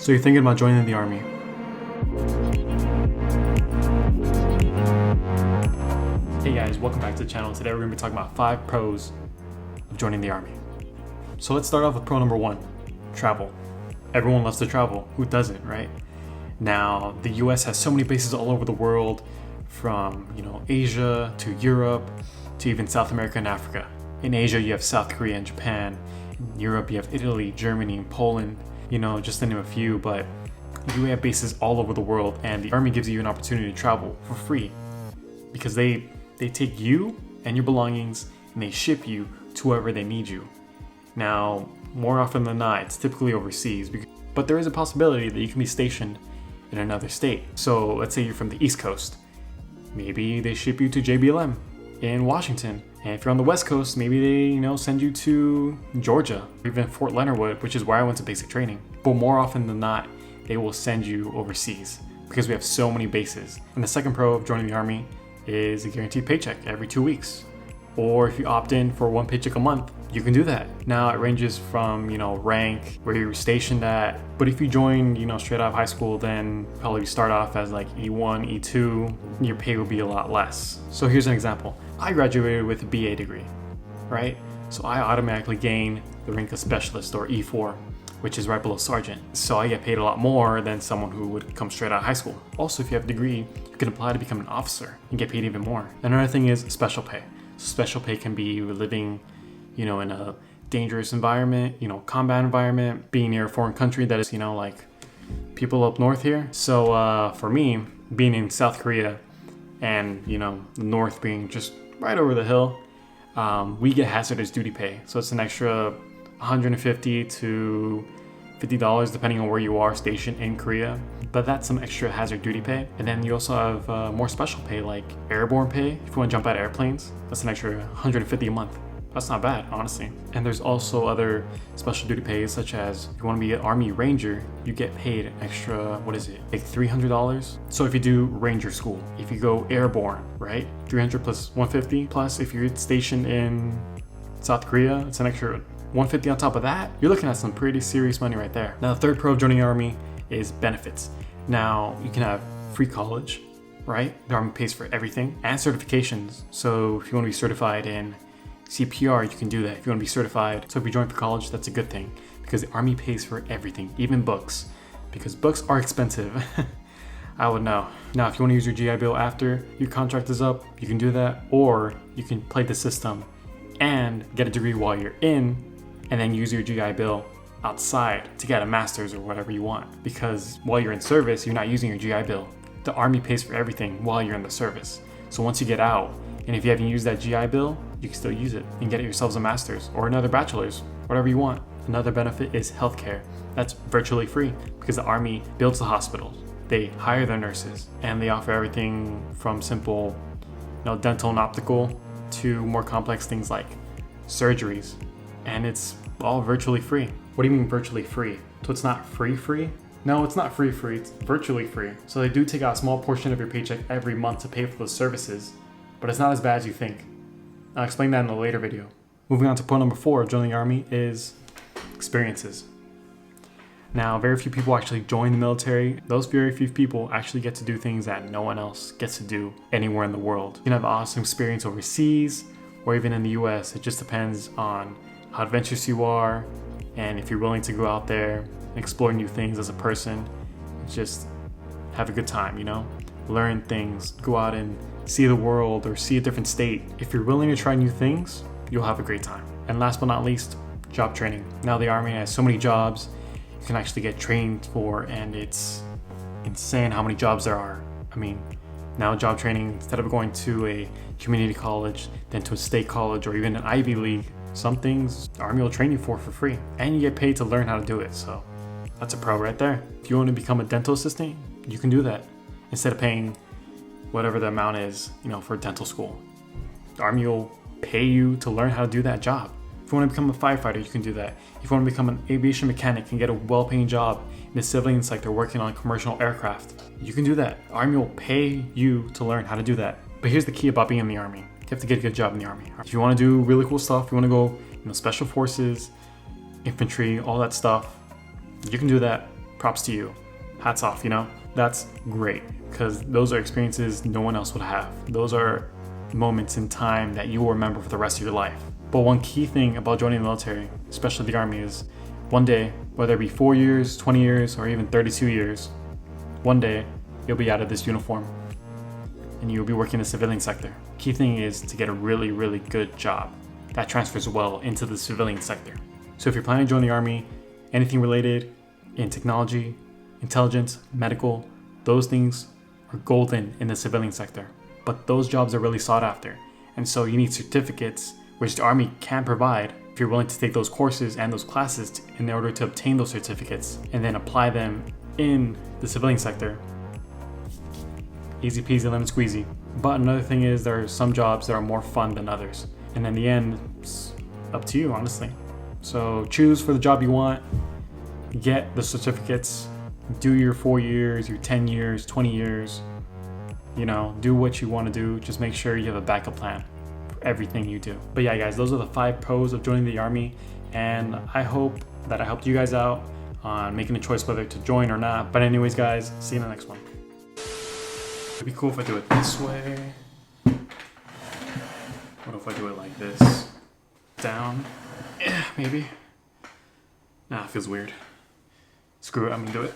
So you're thinking about joining the Army. Hey guys, welcome back to the channel. Today we're going to be talking about 5 pros of joining the Army. So let's start off with pro number 1, travel. Everyone loves to travel. Who doesn't, right? Now, the US has so many bases all over the world, from Asia to Europe to even South America and Africa. In Asia, you have South Korea and Japan. In Europe, you have Italy, Germany, and Poland, just to name a few, but you have bases all over the world, and the Army gives you an opportunity to travel for free because they take you and your belongings and they ship you to wherever they need you. Now, more often than not, it's typically overseas, but there is a possibility that you can be stationed in another state. So let's say you're from the East Coast. Maybe they ship you to JBLM in Washington. And if you're on the West Coast, maybe they, send you to Georgia, or even Fort Leonard Wood, which is where I went to basic training. But more often than not, they will send you overseas because we have so many bases. And the second pro of joining the Army is a guaranteed paycheck every 2 weeks. Or if you opt in for 1 paycheck a month, you can do that. Now it ranges from, rank, where you're stationed at. But if you join, straight out of high school, then probably start off as like E1, E2, your pay will be a lot less. So here's an example. I graduated with a BA degree, right? So I automatically gain the rank of specialist, or E4, which is right below sergeant. So I get paid a lot more than someone who would come straight out of high school. Also, if you have a degree, you can apply to become an officer and get paid even more. Another thing is special pay. Special pay can be living, in a dangerous environment, combat environment, being near a foreign country that is, like people up north here. So for me, being in South Korea and, the north being just right over the hill, we get hazardous duty pay. So it's an extra $150 to $50 depending on where you are stationed in Korea. But that's some extra hazard duty pay. And then you also have more special pay, like airborne pay. If you want to jump out of airplanes, that's an extra $150 a month. That's not bad, honestly. And there's also other special duty pays, such as if you want to be an Army Ranger, you get paid an extra, like $300? So if you do Ranger school, if you go airborne, right? 300 plus 150, plus if you're stationed in South Korea, it's an extra 150 on top of that. You're looking at some pretty serious money right there. Now, the third pro of joining the Army is benefits. Now, you can have free college, right? The Army pays for everything, and certifications. So if you want to be certified in CPR, you can do that if you want to be certified. So if you join for college, that's a good thing because the Army pays for everything, even books, because books are expensive. I would know. Now, if you want to use your GI Bill after your contract is up, you can do that, or you can play the system and get a degree while you're in, and then use your GI Bill outside to get a master's or whatever you want. Because while you're in service, you're not using your GI Bill. The Army pays for everything while you're in the service. So once you get out, and if you haven't used that GI Bill, you can still use it and get yourselves a master's or another bachelor's, whatever you want. Another benefit is healthcare. That's virtually free because the Army builds the hospitals. They hire their nurses and they offer everything from simple, dental and optical to more complex things like surgeries. And it's all virtually free. What do you mean virtually free? So it's not free? No, it's not free, it's virtually free. So they do take out a small portion of your paycheck every month to pay for those services, but it's not as bad as you think. I'll explain that in a later video. Moving on to point number 4 of joining the Army is experiences. Now, very few people actually join the military. Those very few people actually get to do things that no one else gets to do anywhere in the world. You can have awesome experience overseas or even in the US. It just depends on how adventurous you are and if you're willing to go out there and explore new things as a person. Just have a good time, learn things, go out and see the world or see a different state. If you're willing to try new things, you'll have a great time. And last but not least, job training. Now the Army has so many jobs you can actually get trained for, and it's insane how many jobs there are. Now job training, instead of going to a community college, then to a state college or even an Ivy League, some things the Army will train you for free, and you get paid to learn how to do it. So that's a pro right there. If you want to become a dental assistant, you can do that instead of paying whatever the amount is, for dental school. The Army will pay you to learn how to do that job. If you want to become a firefighter, you can do that. If you want to become an aviation mechanic and get a well-paying job in the civilian sector working on commercial aircraft, you can do that. The Army will pay you to learn how to do that. But here's the key about being in the Army. You have to get a good job in the Army. If you want to do really cool stuff, you want to go, special forces, infantry, all that stuff, you can do that. props to you. Hats off, you know? That's great, because those are experiences no one else would have. Those are moments in time that you will remember for the rest of your life. But one key thing about joining the military, especially the Army, is one day, whether it be 4 years, 20 years, or even 32 years, one day you'll be out of this uniform and you'll be working in the civilian sector. Key thing is to get a really, really good job that transfers well into the civilian sector. So if you're planning to join the Army, anything related in technology, intelligence, medical, those things are golden in the civilian sector. But those jobs are really sought after. And so you need certificates, which the Army can provide if you're willing to take those courses and those classes in order to obtain those certificates and then apply them in the civilian sector. Easy peasy lemon squeezy. But another thing is there are some jobs that are more fun than others. And in the end, it's up to you, honestly. So choose for the job you want, get the certificates, do your 4 years, your 10 years, 20 years, you know, do what you want to do. Just make sure you have a backup plan for everything you do. But yeah, guys, those are the 5 pros of joining the Army. And I hope that I helped you guys out on making a choice whether to join or not. But anyways, guys, see you in the next one. It'd be cool if I do it this way. What if I do it like this? Down? Yeah, maybe. Nah, it feels weird. Screw it, I'm gonna do it.